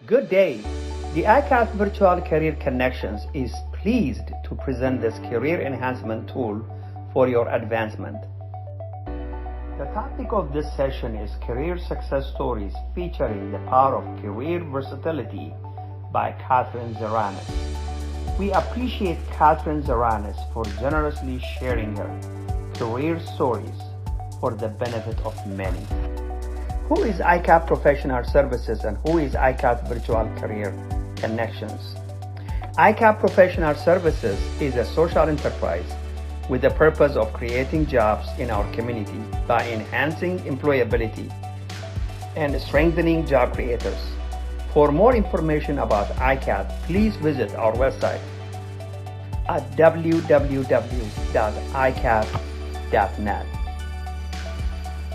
Good day. The ICAP Virtual Career Connections is pleased to present this career enhancement tool for your advancement. The topic of this session is Career Success Stories featuring the power of career versatility by Catherine Zaranis. We appreciate Catherine Zaranis for generously sharing her career stories for the benefit of many. Who is ICAP Professional Services and who is ICAP Virtual Career Connections? ICAP Professional Services is a social enterprise with the purpose of creating jobs in our community by enhancing employability and strengthening job creators. For more information about ICAP, please visit our website at www.icap.net.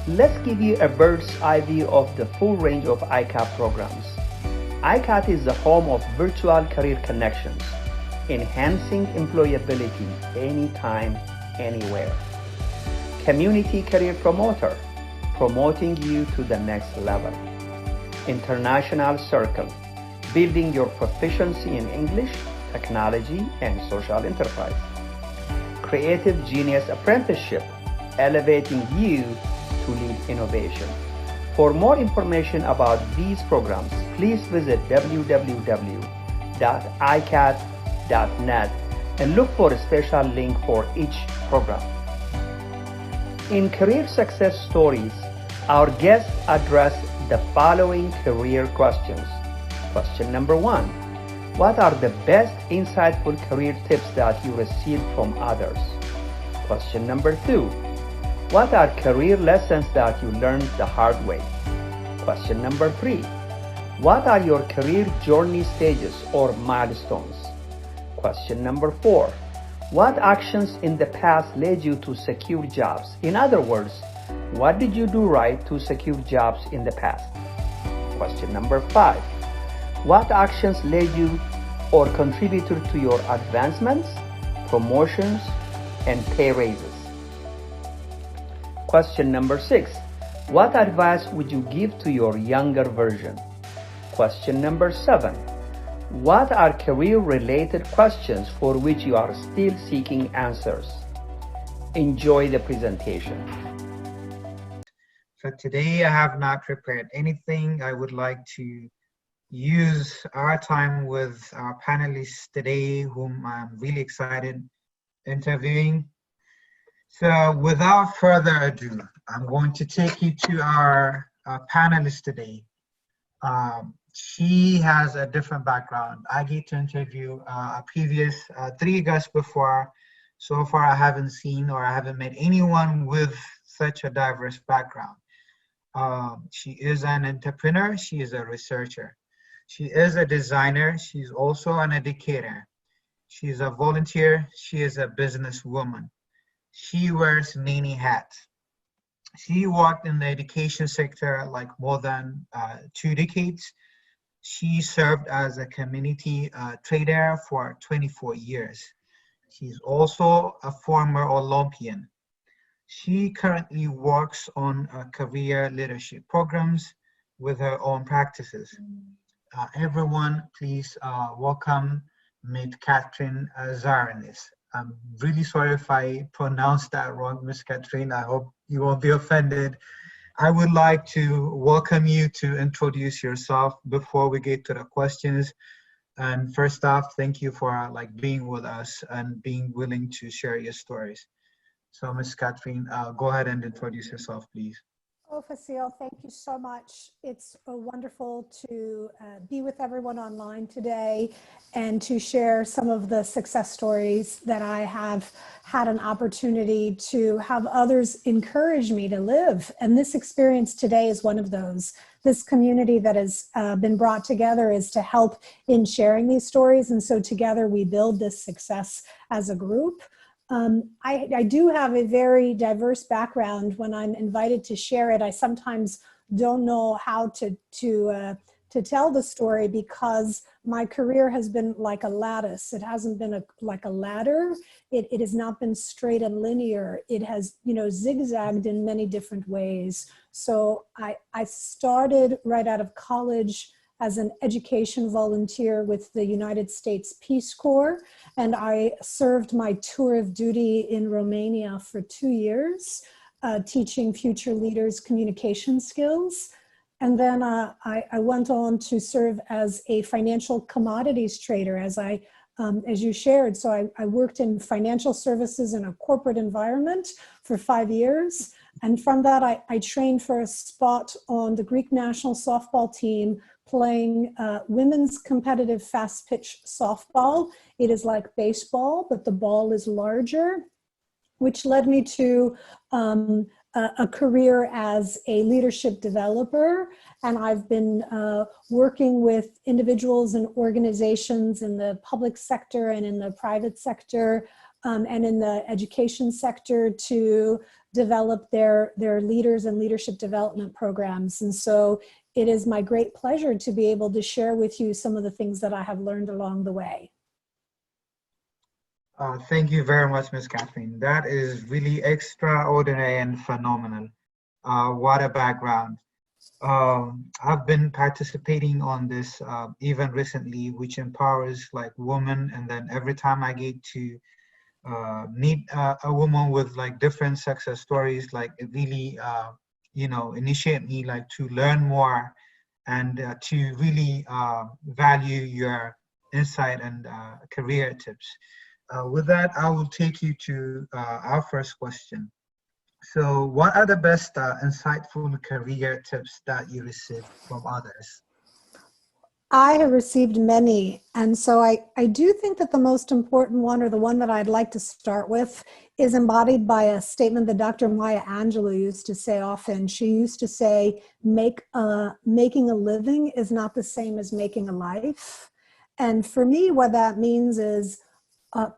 Let's give you a bird's eye view of the full range of ICAP programs. ICAP is the home of virtual career connections, enhancing employability anytime, anywhere. Community career promoter, promoting you to the next level. International circle, building your proficiency in English, technology, and social enterprise. Creative Genius Apprenticeship, elevating you to lead innovation. For more information about these programs, please visit www.icap.net and look for a special link for each program. In Career Success Stories, our guests address the following career questions. Question number 1. What are the best insightful career tips that you received from others? Question number 2. What are career lessons that you learned the hard way? Question number 3. What are your career journey stages or milestones? Question number 4. What actions in the past led you to secure jobs? In other words, what did you do right to secure jobs in the past? Question number 5. What actions led you or contributed to your advancements, promotions, and pay raises? Question number 6. What advice would you give to your younger version? Question number 7. What are career-related questions for which you are still seeking answers? Enjoy the presentation. So today I have not prepared anything. I would like to use our time with our panelists today, whom I'm really excited interviewing. So without further ado, I'm going to take you to our panelist today. She has a different background. I get to interview a previous 3 guests before. So far, I haven't seen or I haven't met anyone with such a diverse background. She is an entrepreneur. She is a researcher. She is a designer. She's also an educator. She's a volunteer. She is a businesswoman. She wears many hats. She worked in the education sector like more than 2 decades. She served as a community trader for 24 years. She's also a former Olympian. She currently works on career leadership programs with her own practices. Everyone, please welcome Ms. Catherine Zaranis. I'm really sorry if I pronounced that wrong, Ms. Catherine. I hope you won't be offended. I would like to welcome you to introduce yourself before we get to the questions. And first off, thank you for being with us and being willing to share your stories. So Ms. Catherine, go ahead and introduce yourself, please. Oh, Fasil, thank you so much. It's wonderful to be with everyone online today and to share some of the success stories that I have had an opportunity to have others encourage me to live. And this experience today is one of those. This community that has been brought together is to help in sharing these stories. And so together we build this success as a group. I do have a very diverse background. When I'm invited to share it, I sometimes don't know how to tell the story because my career has been like a lattice. It hasn't been like a ladder. It has not been straight and linear. It has, zigzagged in many different ways. So I started right out of college as an education volunteer with the United States Peace Corps, and I served my tour of duty in Romania for 2 years, teaching future leaders communication skills. And then I went on to serve as a financial commodities trader, as you shared. So I worked in financial services in a corporate environment for 5 years. And from that, I trained for a spot on the Greek national softball team playing women's competitive fast pitch softball. It is like baseball, but the ball is larger, which led me to a career as a leadership developer. And I've been working with individuals and organizations in the public sector and in the private sector and in the education sector to develop their leaders and leadership development programs. And so it is my great pleasure to be able to share with you some of the things that I have learned along the way. Thank you very much, Ms. Catherine. That is really extraordinary and phenomenal. What a background. I've been participating on this event recently, which empowers like women, and then every time I get to meet a woman with like different success stories, like it really initiate me like to learn more and to really value your insight and career tips. With that, I will take you to our first question. So what are the best insightful career tips that you received from others? I have received many. And so I do think that the most important one, or the one that I'd like to start with, is embodied by a statement that Dr. Maya Angelou used to say often. She used to say, making a living is not the same as making a life. And for me, what that means is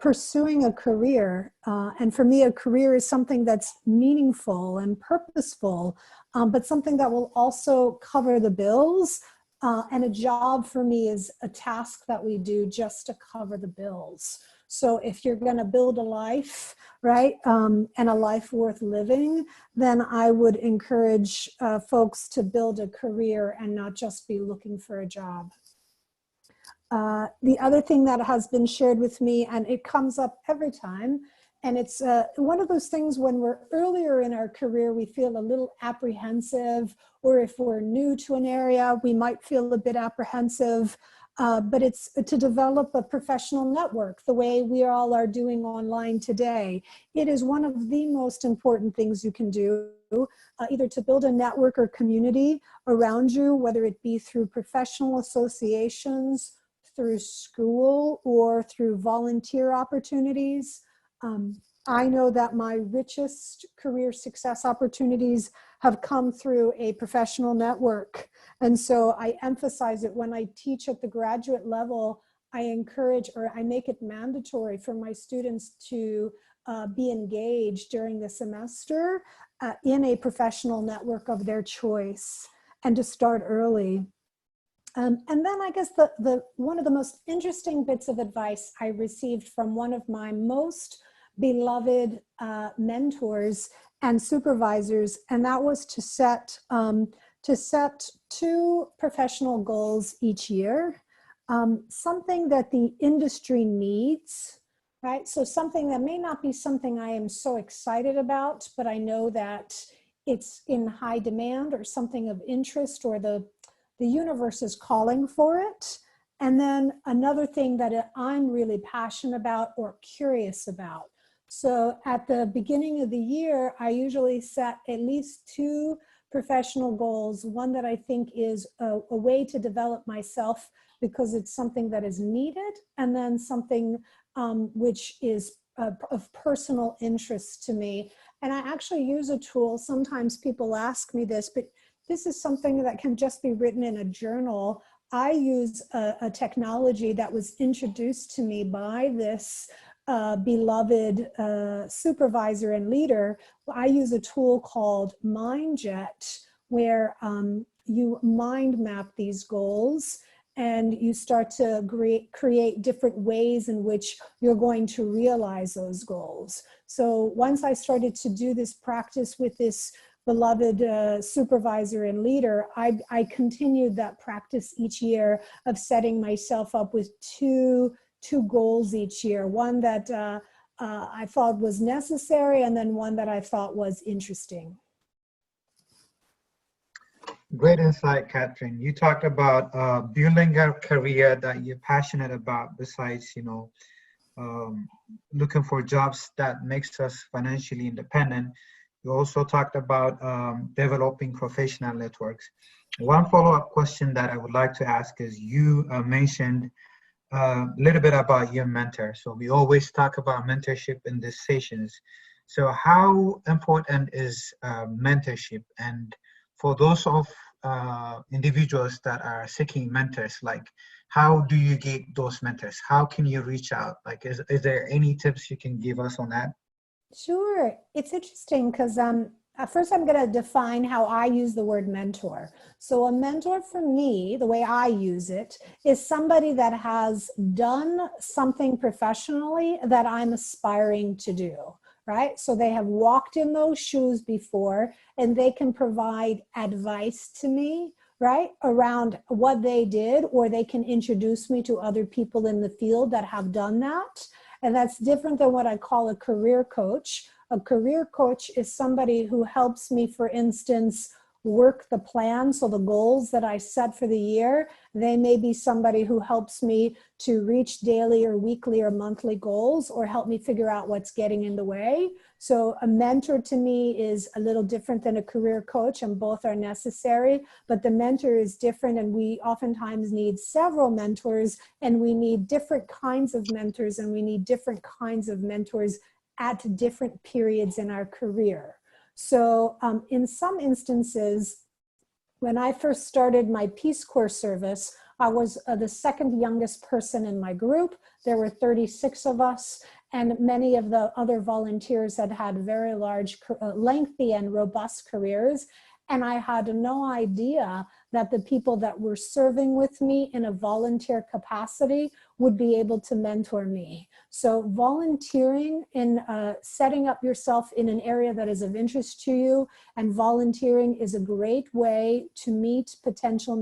pursuing a career. And for me, a career is something that's meaningful and purposeful, but something that will also cover the bills. And a job for me is a task that we do just to cover the bills. So if you're going to build a life, right, and a life worth living, then I would encourage folks to build a career and not just be looking for a job. The other thing that has been shared with me, and it comes up every time, and it's one of those things when we're earlier in our career, we feel a little apprehensive, or if we're new to an area, we might feel a bit apprehensive, but it's to develop a professional network the way we all are doing online today. It is one of the most important things you can do, either to build a network or community around you, whether it be through professional associations, through school, or through volunteer opportunities. I know that my richest career success opportunities have come through a professional network. And so I emphasize it when I teach at the graduate level. I encourage, or I make it mandatory for my students to be engaged during the semester in a professional network of their choice, and to start early. And then I guess one of the most interesting bits of advice I received from one of my most beloved mentors and supervisors, and that was to set 2 professional goals each year, something that the industry needs, right? So something that may not be something I am so excited about, but I know that it's in high demand, or something of interest, or the universe is calling for it. And then another thing that I'm really passionate about or curious about. So at the beginning of the year, I usually set at least 2 professional goals. One that I think is a way to develop myself because it's something that is needed, and then something which is of personal interest to me. And I actually use a tool. Sometimes people ask me this, but this is something that can just be written in a journal. I use a technology that was introduced to me by this beloved supervisor and leader. I use a tool called MindJet, where you mind map these goals, and you start to create different ways in which you're going to realize those goals. So once I started to do this practice with this beloved supervisor and leader, I continued that practice each year of setting myself up with two goals each year. One that I thought was necessary, and then one that I thought was interesting. Great insight, Catherine. You talked about building a career that you're passionate about besides, looking for jobs that makes us financially independent. You also talked about developing professional networks. One follow-up question that I would like to ask is, you mentioned a little bit about your mentor. So we always talk about mentorship in these sessions. So how important is mentorship? And for those of individuals that are seeking mentors, like, how do you get those mentors? How can you reach out? Like, is there any tips you can give us on that? Sure. It's interesting because first I'm going to define how I use the word mentor. So a mentor for me, the way I use it, is somebody that has done something professionally that I'm aspiring to do, right? So they have walked in those shoes before, and they can provide advice to me, right, around what they did, or they can introduce me to other people in the field that have done that. And that's different than what I call a career coach. A career coach is somebody who helps me, for instance, work the plan, so the goals that I set for the year. They may be somebody who helps me to reach daily or weekly or monthly goals, or help me figure out what's getting in the way. So a mentor to me is a little different than a career coach, and both are necessary, but the mentor is different, and we oftentimes need several mentors, and we need different kinds of mentors, and we need different kinds of mentors at different periods in our career. So in some instances, when I first started my Peace Corps service, I was the second youngest person in my group. There were 36 of us, and many of the other volunteers had had very large, lengthy and robust careers. And I had no idea that the people that were serving with me in a volunteer capacity would be able to mentor me. So volunteering in setting up yourself in an area that is of interest to you, and volunteering is a great way to meet potential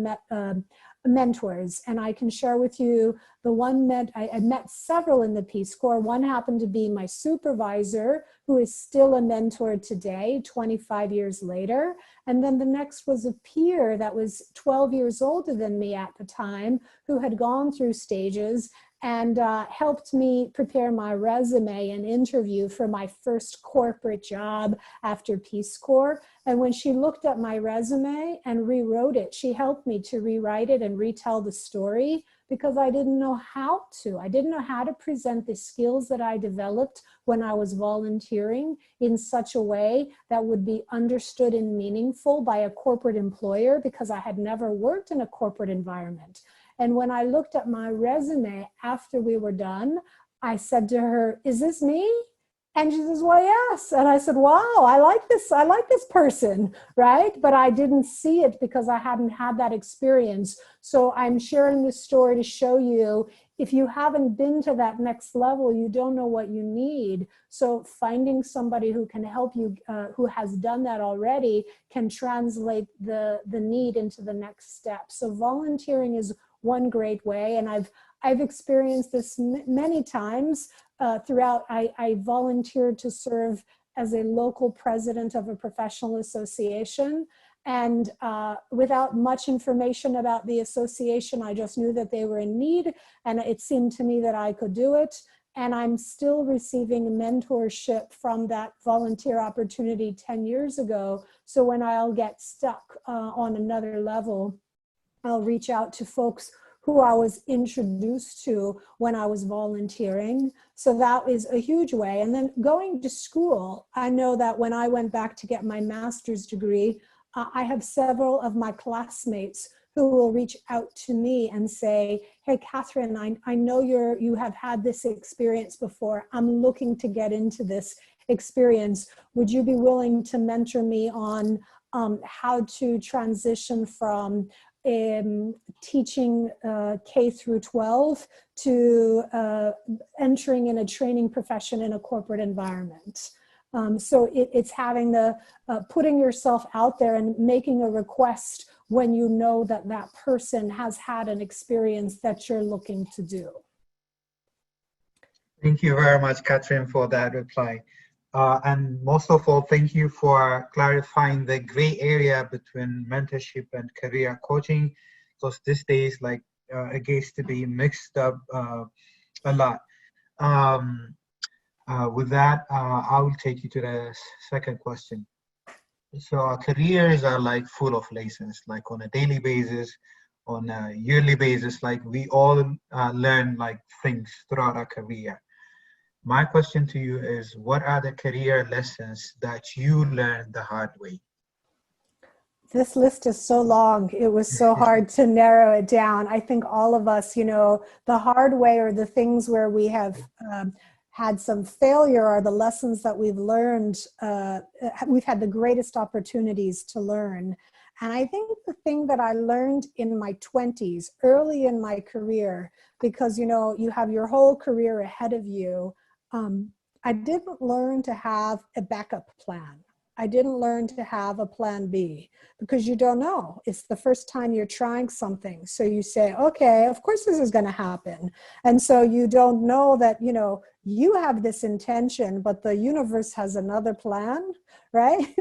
mentors. And I can share with you the one I met several in the Peace Corps. One happened to be my supervisor, who is still a mentor today, 25 years later. And then the next was a peer that was 12 years older than me at the time, who had gone through stages and helped me prepare my resume and interview for my first corporate job after Peace Corps. And when she looked at my resume and rewrote it, she helped me to rewrite it and retell the story, because I didn't know how to. I didn't know how to present the skills that I developed when I was volunteering in such a way that would be understood and meaningful by a corporate employer, because I had never worked in a corporate environment. And when I looked at my resume after we were done, I said to her, "Is this me?" And she says, "Well, yes." And I said, "Wow, I like this person," right? But I didn't see it because I hadn't had that experience. So I'm sharing this story to show you, if you haven't been to that next level, you don't know what you need. So finding somebody who can help you, who has done that already, can translate the need into the next step. So volunteering is one great way. And I've experienced this many times. Throughout, I volunteered to serve as a local president of a professional association. And without much information about the association, I just knew that they were in need, and it seemed to me that I could do it. And I'm still receiving mentorship from that volunteer opportunity 10 years ago. So when I'll get stuck on another level, I'll reach out to folks who I was introduced to when I was volunteering. So that is a huge way. And then going to school, I know that when I went back to get my master's degree, I have several of my classmates who will reach out to me and say, "Hey, Catherine, I know you have had this experience before. I'm looking to get into this experience. Would you be willing to mentor me on how to transition from teaching K through 12 to entering in a training profession in a corporate environment?" So it's having the, putting yourself out there and making a request when you know that that person has had an experience that you're looking to do. Thank you very much, Catherine, for that reply. And most of all, thank you for clarifying the gray area between mentorship and career coaching, because these days, like, it gets to be mixed up a lot. With that, I will take you to the second question. So our careers are like full of lessons, like on a daily basis, on a yearly basis, like we all learn like things throughout our career. My question to you is, what are the career lessons that you learned the hard way? This list is so long. It was so hard to narrow it down. I think all of us, you know, the hard way, or the things where we have had some failure, are the lessons that we've learned. We've had the greatest opportunities to learn. And I think the thing that I learned in my 20s, early in my career, because, you know, you have your whole career ahead of you, I didn't learn to have a backup plan. I didn't learn to have a plan B, because you don't know. It's the first time you're trying something. So you say, okay, of course this is going to happen. And so you don't know that, you know, you have this intention, but the universe has another plan, right?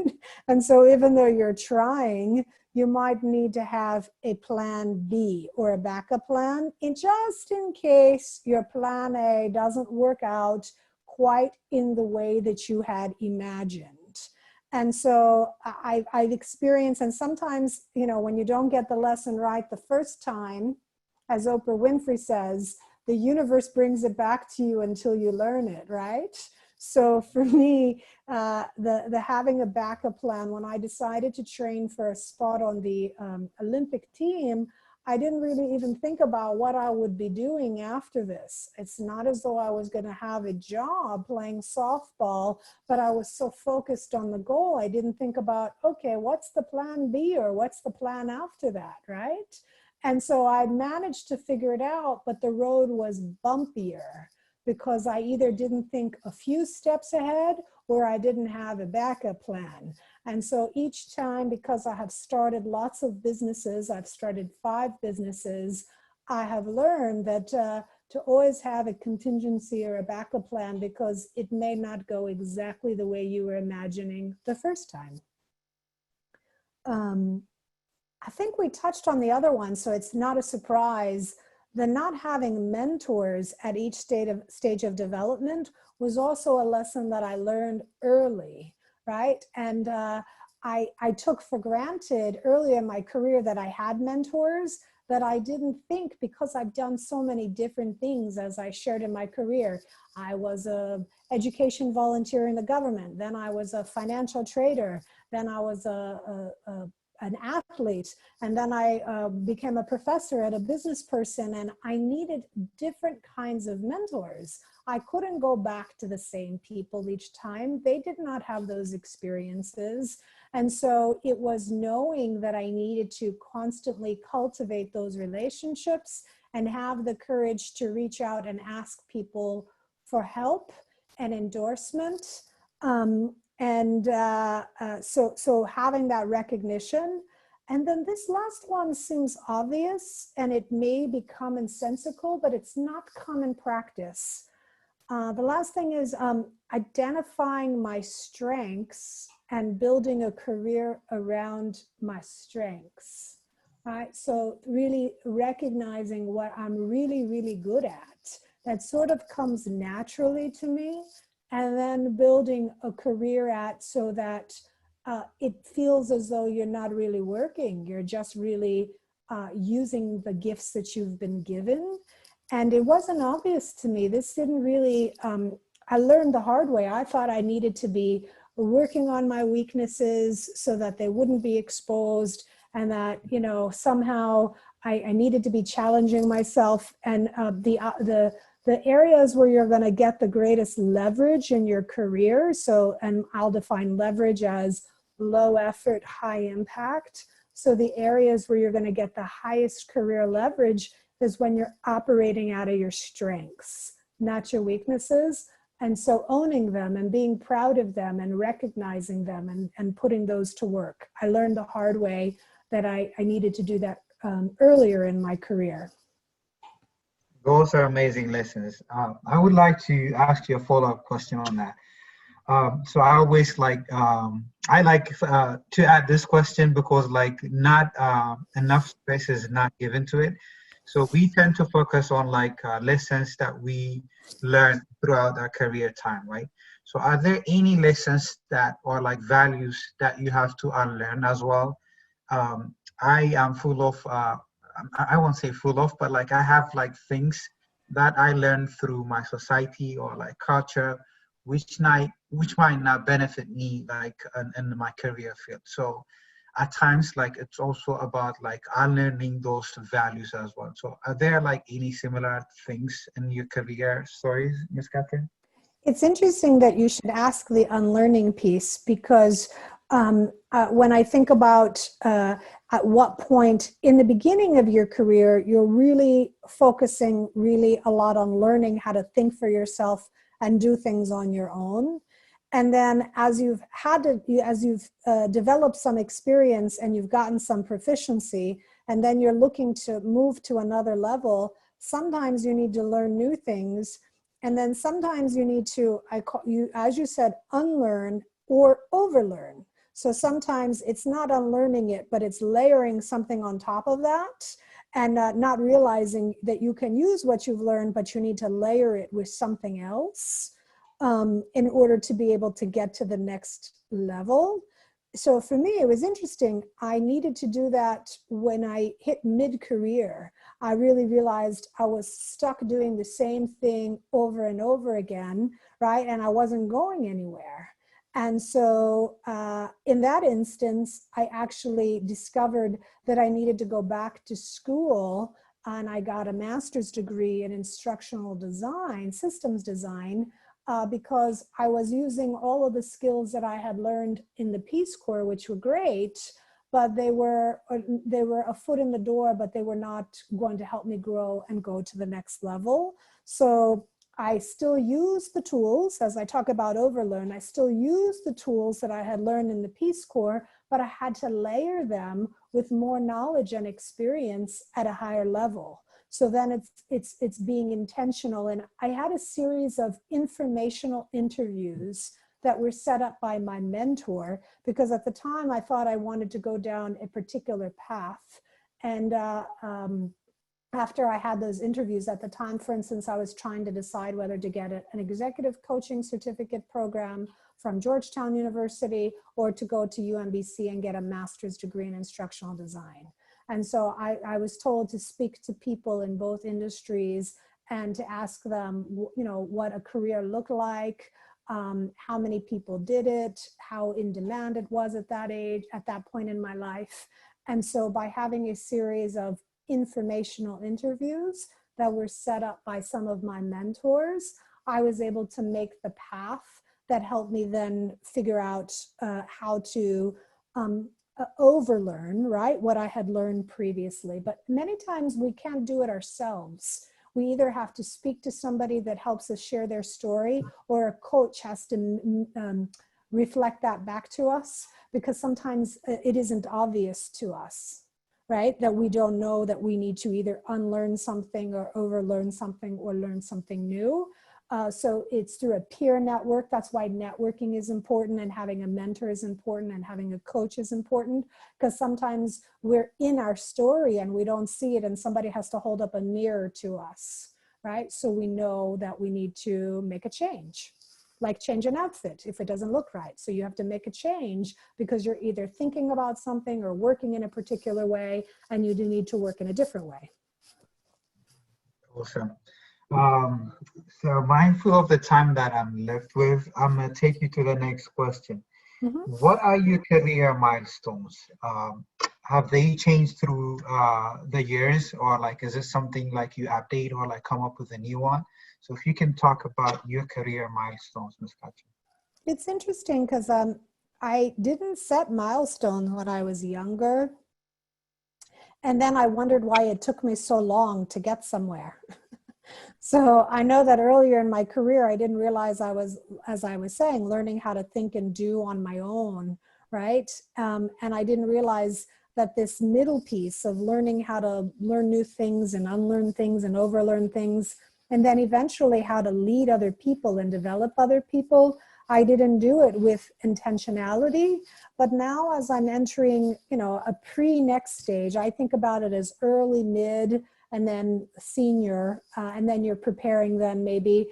And so even though you're trying, you might need to have a plan B or a backup plan, just in case your plan A doesn't work out quite in the way that you had imagined. And so I've experienced, and sometimes, you know, when you don't get the lesson right the first time, as Oprah Winfrey says, the universe brings it back to you until you learn it, right? So for me, the having a backup plan, when I decided to train for a spot on the Olympic team, I didn't really even think about what I would be doing after this. It's not as though I was going to have a job playing softball, but I was so focused on the goal, I didn't think about, okay, what's the plan B, or what's the plan after that, right? And so I managed to figure it out, but the road was bumpier, because I either didn't think a few steps ahead, or I didn't have a backup plan. And so each time, because I have started lots of businesses, I've started 5 businesses, I have learned that to always have a contingency or a backup plan, because it may not go exactly the way you were imagining the first time. I think we touched on the other one, so it's not a surprise. The not having mentors at each stage of development was also a lesson that I learned early, right? And I took for granted early in my career that I had mentors, that I didn't think, because I've done so many different things, as I shared in my career. I was an education volunteer in the government, then I was a financial trader, then I was an athlete, and then I became a professor and a business person, and I needed different kinds of mentors. I couldn't go back to the same people each time. They did not have those experiences. And so it was knowing that I needed to constantly cultivate those relationships and have the courage to reach out and ask people for help and endorsement. So having that recognition. And then this last one seems obvious, and it may be commonsensical, but it's not common practice. The last thing is identifying my strengths and building a career around my strengths. Right? So really recognizing what I'm really, really good at. That sort of comes naturally to me. And then building a career at, so that it feels as though you're not really working. You're just really using the gifts that you've been given. And it wasn't obvious to me. This didn't really, I learned the hard way. I thought I needed to be working on my weaknesses so that they wouldn't be exposed, and that, you know, somehow I needed to be challenging myself. And the areas where you're going to get the greatest leverage in your career. So, and I'll define leverage as low effort, high impact. So the areas where you're going to get the highest career leverage is when you're operating out of your strengths, not your weaknesses. And so owning them and being proud of them and recognizing them and putting those to work. I learned the hard way that I needed to do that earlier in my career. Those are amazing lessons. I would like to ask you a follow-up question on that. So I always I like to add this question because like not enough space is not given to it. So we tend to focus on like lessons that we learn throughout our career time, right? So are there any lessons that or like values that you have to unlearn as well? I am full of, I won't say full of, but like I have like things that I learned through my society or like culture, which might not benefit me like in my career field. So at times like it's also about like unlearning those values as well. So are there like any similar things in your career stories, Ms. Catherine? It's interesting that you should ask the unlearning piece because when I think about at what point in the beginning of your career, you're really focusing really a lot on learning how to think for yourself and do things on your own. And then as you've developed some experience and you've gotten some proficiency, and then you're looking to move to another level, sometimes you need to learn new things. And then sometimes you need to, as you said, unlearn or overlearn. So sometimes it's not unlearning it, but it's layering something on top of that and not realizing that you can use what you've learned, but you need to layer it with something else in order to be able to get to the next level. So for me, it was interesting. I needed to do that when I hit mid-career. I really realized I was stuck doing the same thing over and over again, right? And I wasn't going anywhere. And so in that instance, I actually discovered that I needed to go back to school, and I got a master's degree in instructional design, systems design, because I was using all of the skills that I had learned in the Peace Corps, which were great, but they were a foot in the door, but they were not going to help me grow and go to the next level. So I still use the tools, as I talk about overlearn, I still use the tools that I had learned in the Peace Corps, but I had to layer them with more knowledge and experience at a higher level. So then it's being intentional. And I had a series of informational interviews that were set up by my mentor, because at the time I thought I wanted to go down a particular path. And after I had those interviews at the time, for instance, I was trying to decide whether to get an executive coaching certificate program from Georgetown University or to go to UMBC and get a master's degree in instructional design. And so I was told to speak to people in both industries and to ask them, you know, what a career looked like, how many people did it, how in demand it was at that age, at that point in my life. And so by having a series of informational interviews that were set up by some of my mentors, I was able to make the path that helped me then figure out how to overlearn, right, what I had learned previously. But many times we can't do it ourselves. We either have to speak to somebody that helps us share their story, or a coach has to reflect that back to us, because sometimes it isn't obvious to us, right? That we don't know that we need to either unlearn something or overlearn something or learn something new. So it's through a peer network. That's why networking is important, and having a mentor is important, and having a coach is important, because sometimes we're in our story and we don't see it, and somebody has to hold up a mirror to us, right? So we know that we need to make a change, like change an outfit if it doesn't look right. So you have to make a change because you're either thinking about something or working in a particular way, and you do need to work in a different way. Awesome. So mindful of the time that I'm left with, I'm going to take you to the next question. Mm-hmm. What are your career milestones? Have they changed through the years, or like, is it something like you update or like come up with a new one? So if you can talk about your career milestones, Ms. Katrin. It's interesting because I didn't set milestones when I was younger. And then I wondered why it took me so long to get somewhere. So I know that earlier in my career, I didn't realize I was, as I was saying, learning how to think and do on my own, right? And I didn't realize that this middle piece of learning how to learn new things and unlearn things and overlearn things, and then eventually how to lead other people and develop other people, I didn't do it with intentionality. But now as I'm entering, a pre-next stage, I think about it as early, mid, and then senior, and then you're preparing then maybe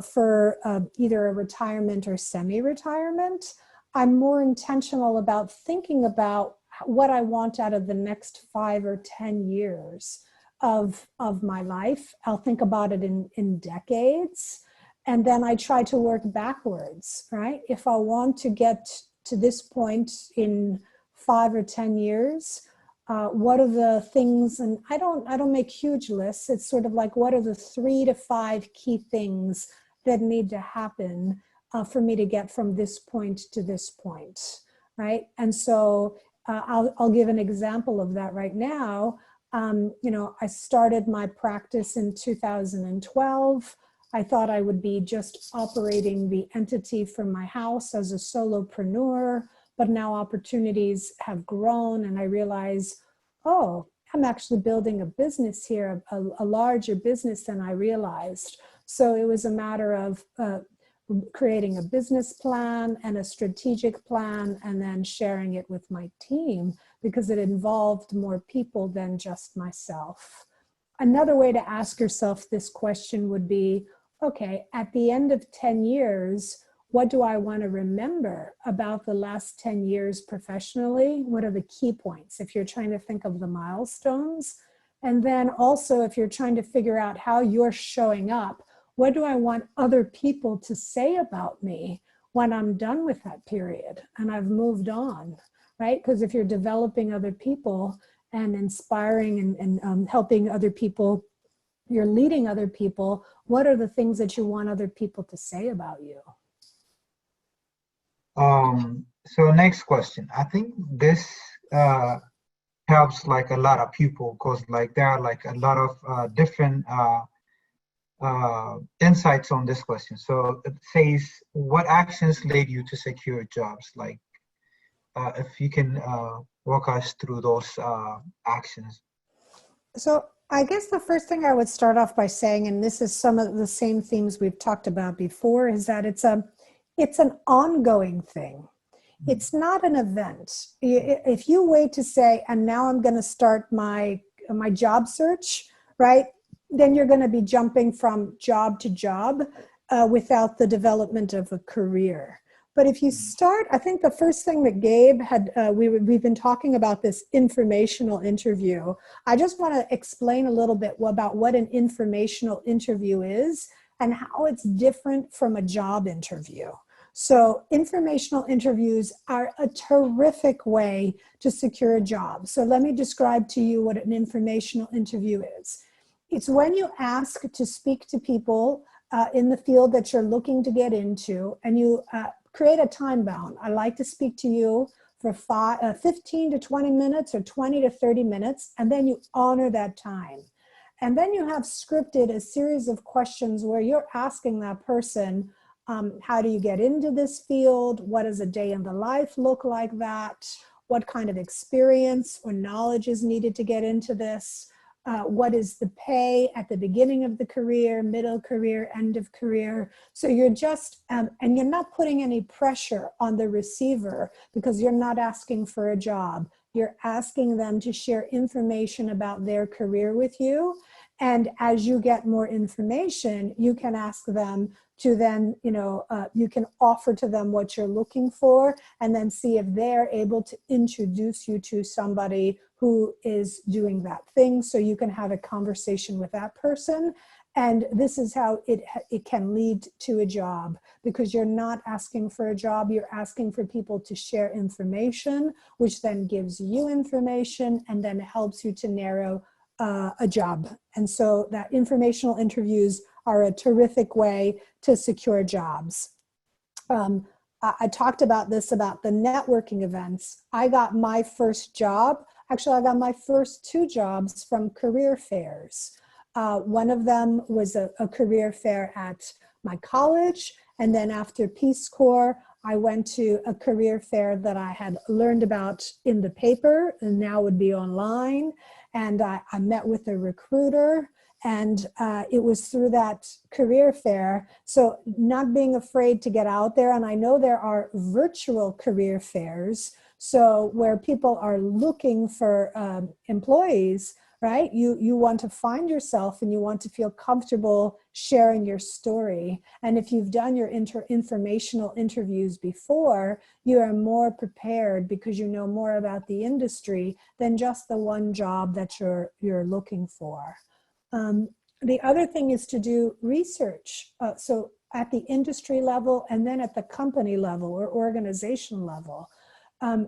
for either a retirement or semi-retirement. I'm more intentional about thinking about what I want out of the next 5 or 10 years of my life. I'll think about it in decades. And then I try to work backwards, right? If I want to get to this point in 5 or 10 years, what are the things, and I don't make huge lists. It's sort of like, what are the 3 to 5 key things that need to happen for me to get from this point to this point, right? And so I'll give an example of that right now. I started my practice in 2012. I thought I would be just operating the entity from my house as a solopreneur, but now opportunities have grown and I realize, oh, I'm actually building a business here, a larger business than I realized. So it was a matter of creating a business plan and a strategic plan and then sharing it with my team because it involved more people than just myself. Another way to ask yourself this question would be, okay, at the end of 10 years, what do I want to remember about the last 10 years professionally? What are the key points if you're trying to think of the milestones? And then also if you're trying to figure out how you're showing up, what do I want other people to say about me when I'm done with that period and I've moved on, right? Because if you're developing other people and inspiring and helping other people, you're leading other people, what are the things that you want other people to say about you? So next question. I think this helps like a lot of people because like there are like a lot of different insights on this question. So it says, what actions led you to secure jobs? Like if you can walk us through those actions. So I guess the first thing I would start off by saying, and this is some of the same themes we've talked about before, is that it's an ongoing thing. It's not an event. If you wait to say, and now I'm going to start my job search, right? Then you're going to be jumping from job to job without the development of a career. But if you start, I think the first thing that Gabe had, we've been talking about this informational interview. I just want to explain a little bit about what an informational interview is and how it's different from a job interview. So informational interviews are a terrific way to secure a job. So let me describe to you what an informational interview is. It's when you ask to speak to people in the field that you're looking to get into, and you create a time bound. I like to speak to you for 15 to 20 minutes or 20 to 30 minutes, and then you honor that time. And then you have scripted a series of questions where you're asking that person, how do you get into this field? What does a day in the life look like that? What kind of experience or knowledge is needed to get into this? What is the pay at the beginning of the career, middle career, end of career? So you're just, and you're not putting any pressure on the receiver because you're not asking for a job. You're asking them to share information about their career with you. And as you get more information, you can ask them to then, you can offer to them what you're looking for and then see if they're able to introduce you to somebody who is doing that thing. So you can have a conversation with that person. And this is how it can lead to a job, because you're not asking for a job, you're asking for people to share information, which then gives you information and then helps you to narrow a job. And so that informational interviews are a terrific way to secure jobs. I talked about this, about the networking events. I got my first job. Actually, I got my first 2 jobs from career fairs. One of them was a career fair at my college. And then after Peace Corps, I went to a career fair that I had learned about in the paper and now would be online. And I met with a recruiter, and it was through that career fair. So not being afraid to get out there. And I know there are virtual career fairs, so where people are looking for employees, right? You want to find yourself and you want to feel comfortable sharing your story. And if you've done your informational interviews before, you are more prepared because you know more about the industry than just the one job that you're looking for. The other thing is to do research. So at the industry level and then at the company level or organization level.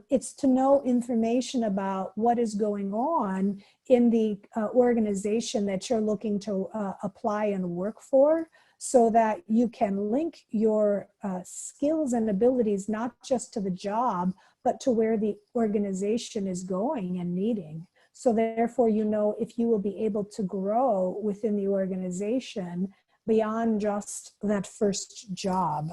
It's to know information about what is going on in the organization that you're looking to apply and work for, so that you can link your skills and abilities not just to the job, but to where the organization is going and needing. So therefore, you know if you will be able to grow within the organization beyond just that first job.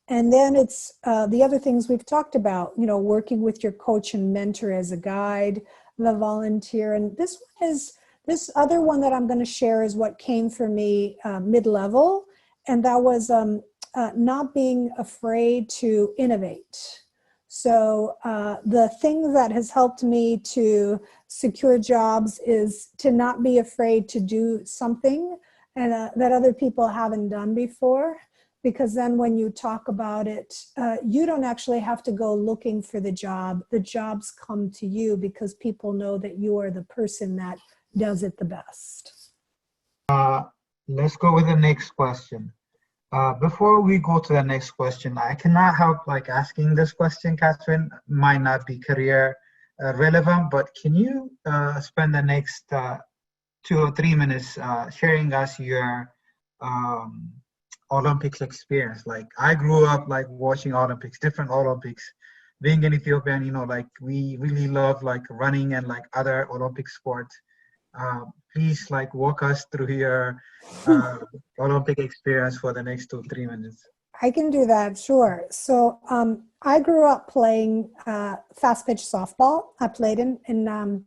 And then it's the other things we've talked about, you know, working with your coach and mentor as a guide, the volunteer. And this other one that I'm going to share is what came for me mid-level. And that was not being afraid to innovate. So the thing that has helped me to secure jobs is to not be afraid to do something and that other people haven't done before. Because then when you talk about it, you don't actually have to go looking for the job. The jobs come to you because people know that you are the person that does it the best. Let's go with the next question. Before we go to the next question, I cannot help like asking this question, Catherine. Might not be career relevant, but can you spend the next 2 or 3 minutes sharing us your Olympics experience? Like I grew up like watching Olympics, different Olympics. Being an Ethiopian, you know, like we really love like running and like other Olympic sports. Please like walk us through your Olympic experience for the next 2 or 3 minutes. I can do that, sure. So I grew up playing fast pitch softball. I played in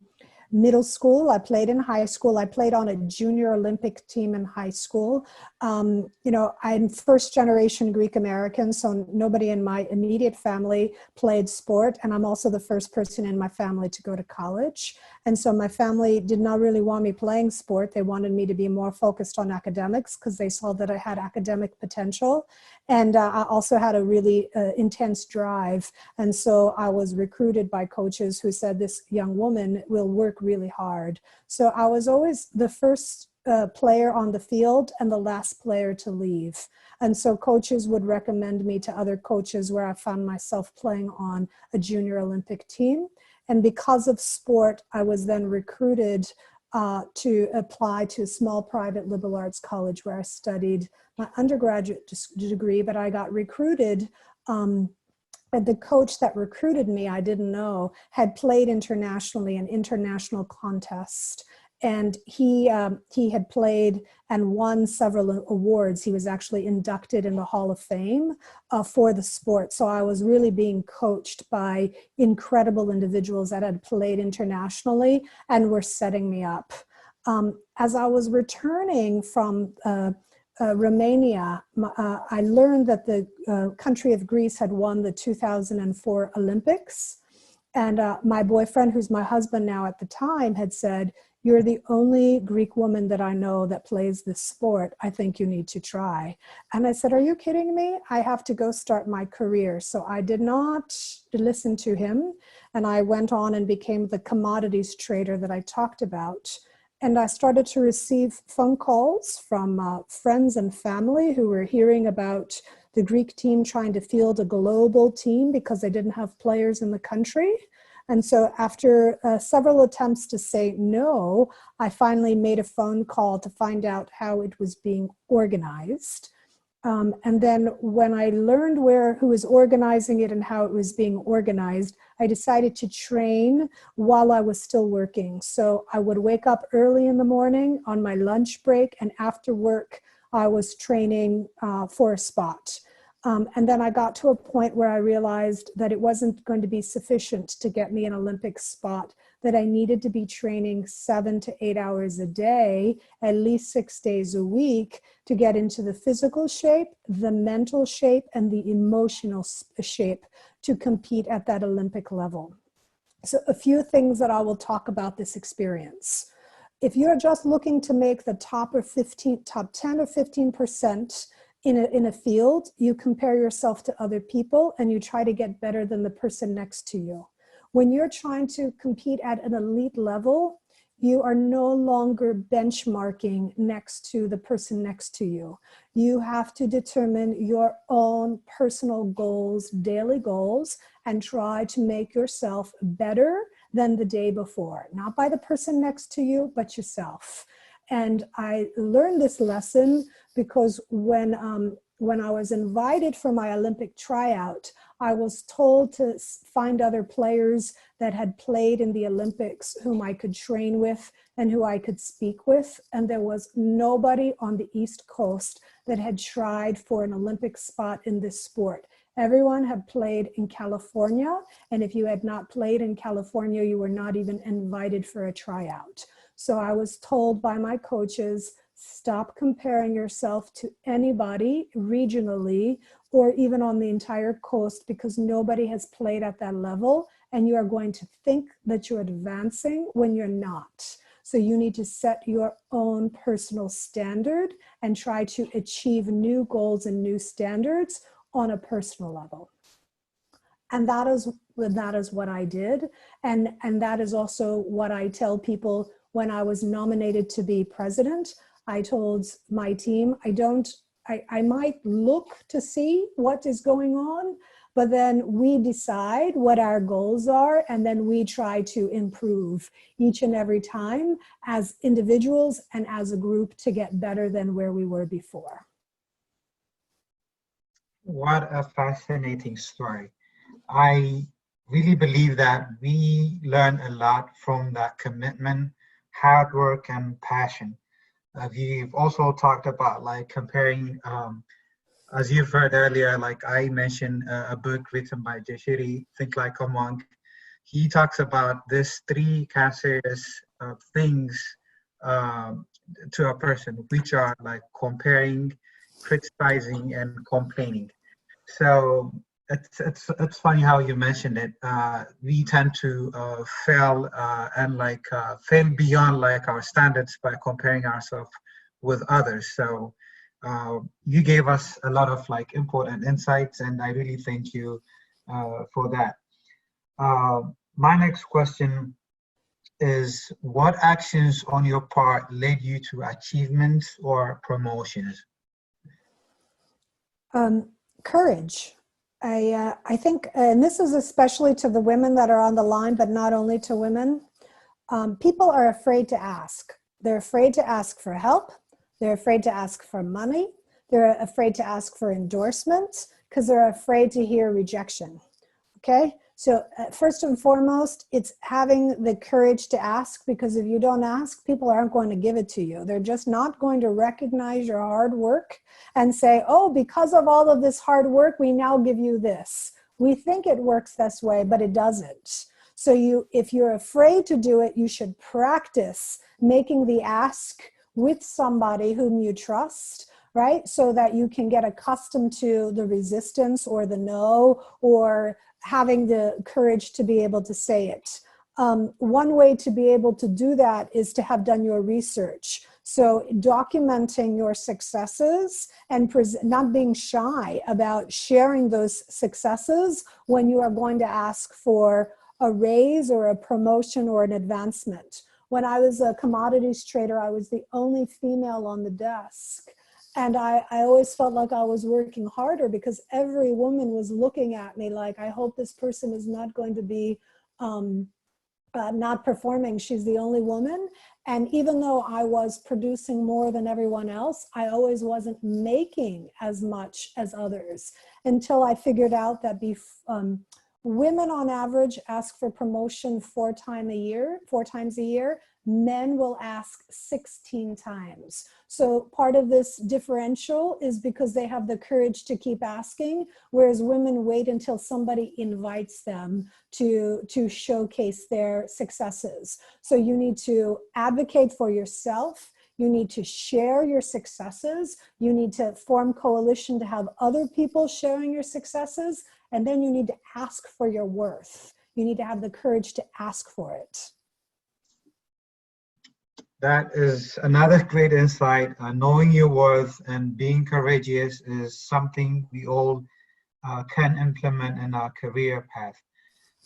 middle school. I played in high school. I played on a junior Olympic team in high school. You know, I'm first generation Greek American, so nobody in my immediate family played sport. And I'm also the first person in my family to go to college. And so my family did not really want me playing sport. They wanted me to be more focused on academics because they saw that I had academic potential. And I also had a really intense drive. And so I was recruited by coaches who said this young woman will work really hard. So I was always the first player on the field and the last player to leave. And so coaches would recommend me to other coaches where I found myself playing on a junior Olympic team. And because of sport, I was then recruited to apply to a small private liberal arts college where I studied my undergraduate degree, but I got recruited. And the coach that recruited me, I didn't know, had played internationally in international contests. And he had played and won several awards. He was actually inducted in the Hall of Fame for the sport. So I was really being coached by incredible individuals that had played internationally and were setting me up. As I was returning from Romania, I learned that the country of Greece had won the 2004 Olympics. And my boyfriend, who's my husband now at the time, had said, "You're the only Greek woman that I know that plays this sport. I think you need to try." And I said, "Are you kidding me? I have to go start my career." So I did not listen to him. And I went on and became the commodities trader that I talked about. And I started to receive phone calls from friends and family who were hearing about the Greek team trying to field a global team because they didn't have players in the country. And so after several attempts to say no, I finally made a phone call to find out how it was being organized. And then when I learned who was organizing it and how it was being organized, I decided to train while I was still working. So I would wake up early in the morning on my lunch break, and after work, I was training for a spot. And then I got to a point where I realized that it wasn't going to be sufficient to get me an Olympic spot, that I needed to be training 7 to 8 hours a day, at least 6 days a week, to get into the physical shape, the mental shape, and the emotional shape to compete at that Olympic level. So a few things that I will talk about this experience. If you're just looking to make the top 10 or 15% in a field, you compare yourself to other people and you try to get better than the person next to you. When you're trying to compete at an elite level, you are no longer benchmarking next to the person next to you. You have to determine your own personal goals, daily goals, and try to make yourself better than the day before. Not by the person next to you, but yourself. And I learned this lesson because when I was invited for my Olympic tryout, I was told to find other players that had played in the Olympics whom I could train with and who I could speak with. And there was nobody on the East Coast that had tried for an Olympic spot in this sport. Everyone had played in California. And if you had not played in California, you were not even invited for a tryout. So I was told by my coaches, stop comparing yourself to anybody regionally or even on the entire coast, because nobody has played at that level and you are going to think that you're advancing when you're not. So you need to set your own personal standard and try to achieve new goals and new standards on a personal level. And that is what I did. And that is also what I tell people. When I was nominated to be president, I told my team, I might look to see what is going on, but then we decide what our goals are, and then we try to improve each and every time as individuals and as a group to get better than where we were before. What a fascinating story. I really believe that we learn a lot from that commitment, hard work, and passion. We've also talked about like comparing, as you've heard earlier, like I mentioned a book written by Jeshiri, Think Like a Monk. He talks about this 3 cancerous things to a person, which are like comparing, criticizing, and complaining. So it's funny how you mentioned it. We tend to fail and fail beyond like our standards by comparing ourselves with others. So you gave us a lot of like important insights, and I really thank you for that. My next question is, what actions on your part led you to achievements or promotions? Courage. I think, and this is especially to the women that are on the line, but not only to women, people are afraid to ask. They're afraid to ask for help. They're afraid to ask for money. They're afraid to ask for endorsements because they're afraid to hear rejection. Okay? So first and foremost, it's having the courage to ask, because if you don't ask, people aren't going to give it to you. They're just not going to recognize your hard work and say, oh, because of all of this hard work, we now give you this. We think it works this way, but it doesn't. So if you're afraid to do it, you should practice making the ask with somebody whom you trust, right? So that you can get accustomed to the resistance or the no, or having the courage to be able to say it. One way to be able to do that is to have done your research. So documenting your successes and not being shy about sharing those successes when you are going to ask for a raise or a promotion or an advancement. When I was a commodities trader, I was the only female on the desk. And I always felt like I was working harder because every woman was looking at me like, I hope this person is not going to be not performing. She's the only woman. And even though I was producing more than everyone else, I always wasn't making as much as others until I figured out that women on average ask for promotion 4 times a year. Men will ask 16 times. So part of this differential is because they have the courage to keep asking, whereas women wait until somebody invites them to showcase their successes. So you need to advocate for yourself. You need to share your successes. You need to form coalition to have other people sharing your successes. And then you need to ask for your worth. You need to have the courage to ask for it. That is another great insight. Knowing your worth and being courageous is something we all can implement in our career path.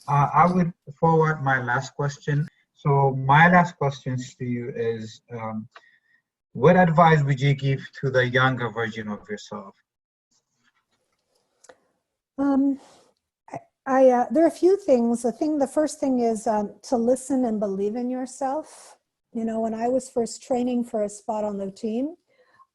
I would forward my last question. So my last questions to you is, what advice would you give to the younger version of yourself? There are a few things. The first thing is to listen and believe in yourself. You know, when I was first training for a spot on the team,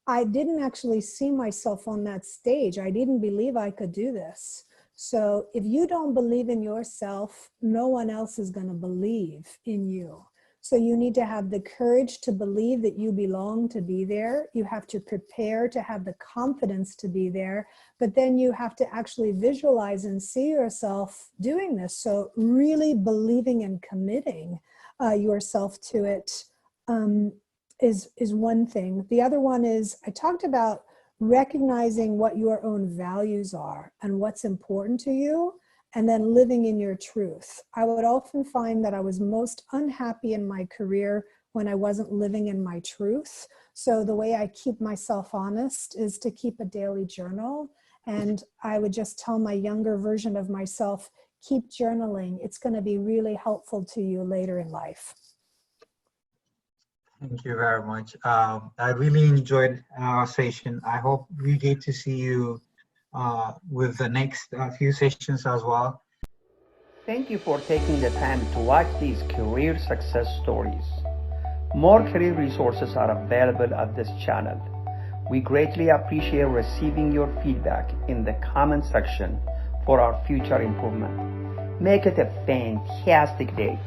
I didn't actually see myself on that stage. I didn't believe I could do this. So if you don't believe in yourself, no one else is going to believe in you. So you need to have the courage to believe that you belong to be there. You have to prepare to have the confidence to be there, but then you have to actually visualize and see yourself doing this. So really believing and committing yourself to it is one thing. The other one is, I talked about recognizing what your own values are and what's important to you, and then living in your truth. I would often find that I was most unhappy in my career when I wasn't living in my truth. So the way I keep myself honest is to keep a daily journal. And I would just tell my younger version of myself, keep journaling. It's going to be really helpful to you later in life. Thank you very much. I really enjoyed our session. I hope we get to see you with the next few sessions as well. Thank you for taking the time to watch these career success stories. More career resources are available at this channel. We greatly appreciate receiving your feedback in the comment section for our future improvement. Make it a fantastic day.